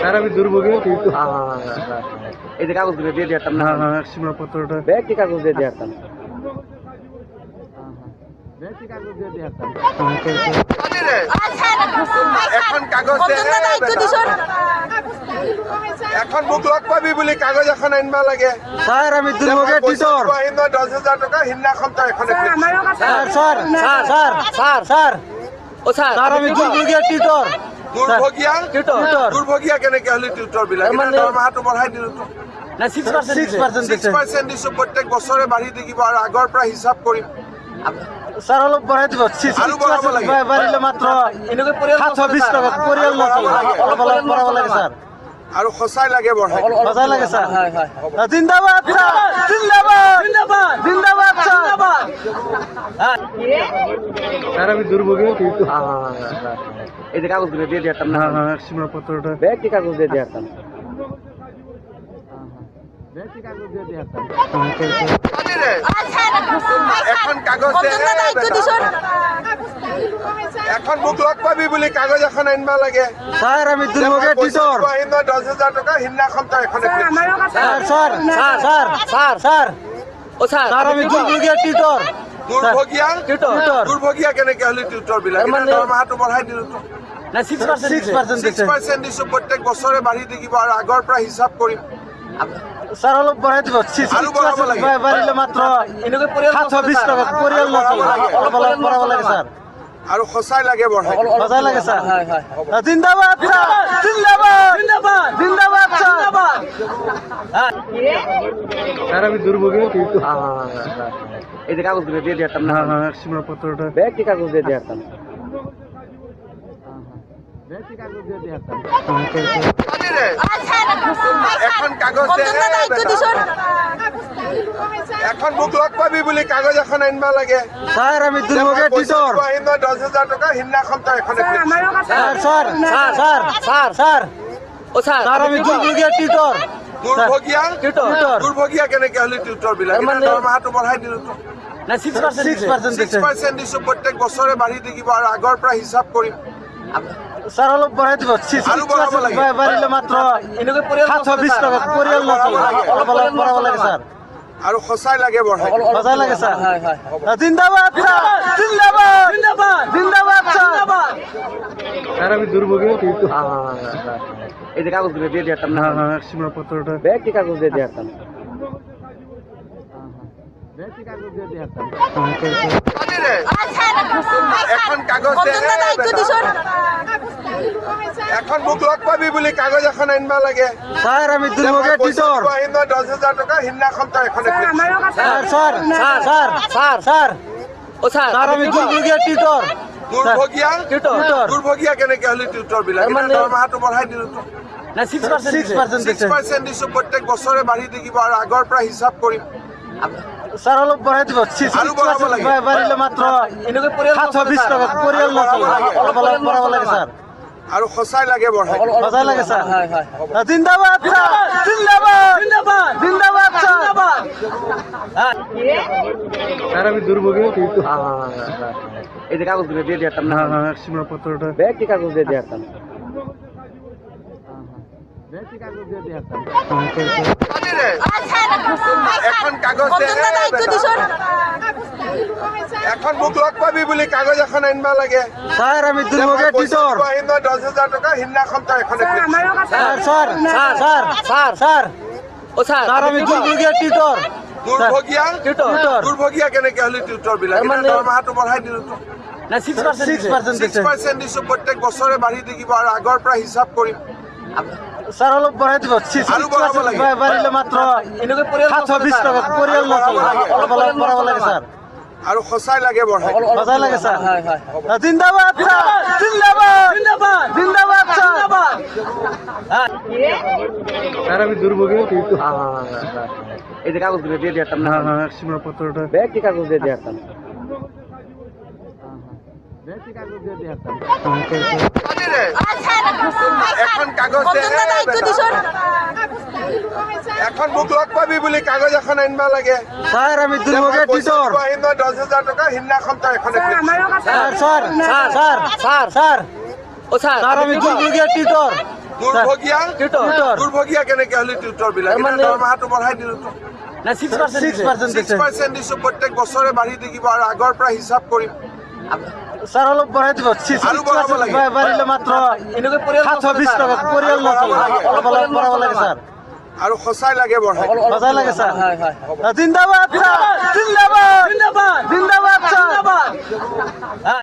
Sir আমি দুর্ভোগে কিন্তু এই যে কাগজগুলো দিয়ে দিতাম না, সীমাপত্রটা ব্যক্তি কাগজ দিয়ে দিতাম, ব্যক্তি কাগজ দিয়ে দিতাম। এখন কাগজ এখন মোক লগ পাবি বুলি কাগজ এখন আনবা লাগে। স্যার আমি দুর্ভোগে টিচর 10,000 টাকা সিদিনাখন তই এখন sir sir sir sir sir ও স্যার স্যার আমি দুর্ভোগে টিচর দুৰ্ভগীয়া টিউটৰ দুৰ্ভগীয়া কেনেকে হলি টিউটৰ বিলাক দৰমহাটো বঢ়াই দিলো না 6% 6% দিছো প্ৰত্যেক বছৰে বাঢ়ি থাকিব আৰু আগৰ পৰা হিচাপ কৰিম স্যার অলপ বঢ়াই দিব আৰু বঢ়াব লাগে। বাঢ়িলে মাত্ৰ এনেকৈ পৰিয়াল 720 টাকা পৰিয়াল নচলে অলপ অলপ বঢ়াব লাগে স্যার আৰু সঁচাই লাগে বঢ়াই মজা লাগে স্যার হয় হয় জিন্দাবাদ স্যার জিন্দাবাদ জিন্দাবাদ জিন্দাবাদ জিন্দাবাদ স্যার আমি দুর্ভোগে কিন্তু এই যে কাগজগুলো দিয়ে দিতাম না, সীমাপত্রটা ব্যক্তি কাগজ দিয়ে দিতাম, ব্যক্তি কাগজ দিয়ে দিতাম। এখন কাগজ এখন মোক লগ পাবি বুলি কাগজ এখন আনবা লাগে। স্যার আমি দুর্ভোগে টিচর 10,000 টাকা সিদিনাখন তই এখন sir sir sir sir sir ও স্যার স্যার আমি দুর্ভোগে টিচর দুৰ্ভগীয়া টিউটৰ দুৰ্ভগীয়া কেনেকে হলি টিউটৰ বিলাক দৰমহাটো বঢ়াই দিলো না 6% 6% দিছো প্ৰত্যেক বছৰে বাঢ়ি থাকিব আৰু আগৰ পৰা হিচাপ কৰিম স্যার অলপ বঢ়াই দিব আৰু বঢ়াব লাগে। বাঢ়িলে মাত্ৰ এনেকৈ পৰিয়াল 720 টাকা পৰিয়াল নচলে অলপ অলপ বঢ়াব লাগে স্যার আৰু সঁচাই লাগে বঢ়াই মজা লাগে স্যার হয় হয় জিন্দাবাদ স্যার জিন্দাবাদ জিন্দাবাদ জিন্দাবাদ জিন্দাবাদ স্যার আমি দুর্ভোগে কিন্তু এই যে কাগজগুলো দিয়ে দিতাম না, সীমাপত্রটা ব্যক্তি কাগজ দিয়ে দিতাম, ব্যক্তি কাগজ দিয়ে দিতাম। এখন কাগজ এখন মোক লগ পাবি বুলি কাগজ এখন আনবা লাগে। স্যার আমি দুর্ভোগে টিচর 10,000 টাকা সিদিনাখন তই এখন sir sir sir sir sir ও স্যার স্যার আমি দুর্ভোগে টিচর দুৰ্ভগীয়া টিউটৰ দুৰ্ভগীয়া কেনেকে হলি টিউটৰ বিলাক দৰমহাটো বঢ়াই দিলো না 6% 6% দিছো প্ৰত্যেক বছৰে বাঢ়ি থাকিব আৰু আগৰ পৰা হিচাপ কৰিম স্যার অলপ বঢ়াই দিব আৰু বঢ়াব লাগে। বাঢ়িলে মাত্ৰ এনেকৈ পৰিয়াল 720 টাকা পৰিয়াল নচলে অলপ অলপ বঢ়াব লাগে স্যার আৰু সঁচাই লাগে বঢ়াই মজা লাগে স্যার হয় হয় জিন্দাবাদ স্যার জিন্দাবাদ জিন্দাবাদ জিন্দাবাদ জিন্দাবাদ স্যার আমি দুর্ভোগে কিন্তু এই যে কাগজগুলো দিয়ে দিতাম না, সীমাপত্রটা ব্যক্তি কাগজ দিয়ে দিতাম, ব্যক্তি কাগজ দিয়ে দিতাম। এখন কাগজ এখন মোক লগ পাবি বুলি কাগজ এখন আনবা লাগে। স্যার আমি দুর্ভোগে টিচর 10,000 টাকা সিদিনাখন তই এখন sir sir sir sir sir ও স্যার স্যার আমি দুর্ভোগে টিচর দুৰ্ভগীয়া টিউটৰ দুৰ্ভগীয়া কেনেকে হলি টিউটৰ বিলাক দৰমহাটো বঢ়াই দিলো না 6% 6% দিছো প্ৰত্যেক বছৰে বাঢ়ি থাকিব আৰু আগৰ পৰা হিচাপ কৰিম স্যার অলপ বঢ়াই দিব আৰু বঢ়াব লাগে। বাঢ়িলে মাত্ৰ এনেকৈ পৰিয়াল 720 টাকা পৰিয়াল নচলে অলপ অলপ বঢ়াব লাগে স্যার আৰু সঁচাই লাগে বঢ়াই মজা লাগে স্যার হয় হয় জিন্দাবাদ স্যার জিন্দাবাদ জিন্দাবাদ জিন্দাবাদ জিন্দাবাদ স্যার আমি দুর্ভোগে কিন্তু এই যে কাগজগুলো দিয়ে দিতাম না, সীমাপত্রটা ব্যক্তি কাগজ দিয়ে দিতাম, ব্যক্তি কাগজ দিয়ে দিতাম। এখন কাগজ এখন মোক লগ পাবি বুলি কাগজ এখন আনবা লাগে। স্যার আমি দুর্ভোগে টিচর 10,000 টাকা সিদিনাখন তই এখন sir sir sir sir sir ও স্যার স্যার আমি দুর্ভোগে টিচর দুৰ্ভগীয়া টিউটৰ দুৰ্ভগীয়া কেনেকে হলি টিউটৰ বিলাক দৰমহাটো বঢ়াই দিলো না 6% 6% দিছো প্ৰত্যেক বছৰে বাঢ়ি থাকিব আৰু আগৰ পৰা হিচাপ কৰিম স্যার অলপ বঢ়াই দিব আৰু বঢ়াব লাগে। বাঢ়িলে মাত্ৰ এনেকৈ পৰিয়াল 720 টাকা পৰিয়াল নচলে অলপ অলপ বঢ়াব লাগে স্যার আৰু সঁচাই লাগে বঢ়াই মজা লাগে স্যার হয় হয় জিন্দাবাদ স্যার জিন্দাবাদ জিন্দাবাদ জিন্দাবাদ জিন্দাবাদ স্যার আমি দুর্ভোগে কিন্তু এই যে কাগজগুলো দিয়ে দিতাম না, সীমাপত্রটা ব্যক্তি কাগজ দিয়ে দিতাম, ব্যক্তি কাগজ দিয়ে দিতাম। এখন কাগজ এখন মোক লগ পাবি বুলি কাগজ এখন আনবা লাগে। স্যার আমি দুর্ভোগে টিচর 10,000 টাকা সিদিনাখন তই এখন sir sir sir sir sir ও স্যার স্যার আমি দুর্ভোগীয়া টিউটর দুৰ্ভগীয়া টিউটর দুৰ্ভগীয়া কেনেকে হ'লে টিউটৰ বিলাক মানে- দৰমহাটো বঢ়াই দিলো না 6% 6% দিছে 6% দিছো প্ৰত্যেক বছৰে বাঢ়ি থাকিব আৰু আগৰ পৰা হিচাপ কৰিম স্যার অলপ বঢ়াই দিব আৰু বঢ়াব লাগে। বাঢ়িলে মাত্ৰ এনেকৈ পৰিয়াল 720 টাকা পৰিয়াল নচলে অলপ অলপ বঢ়াব লাগে স্যার আৰু সঁচাই লাগে বঢ়াই মজা লাগে স্যার হয় হয় জিন্দাবাদ স্যার জিন্দাবাদ জিন্দাবাদ জিন্দাবাদ স্যার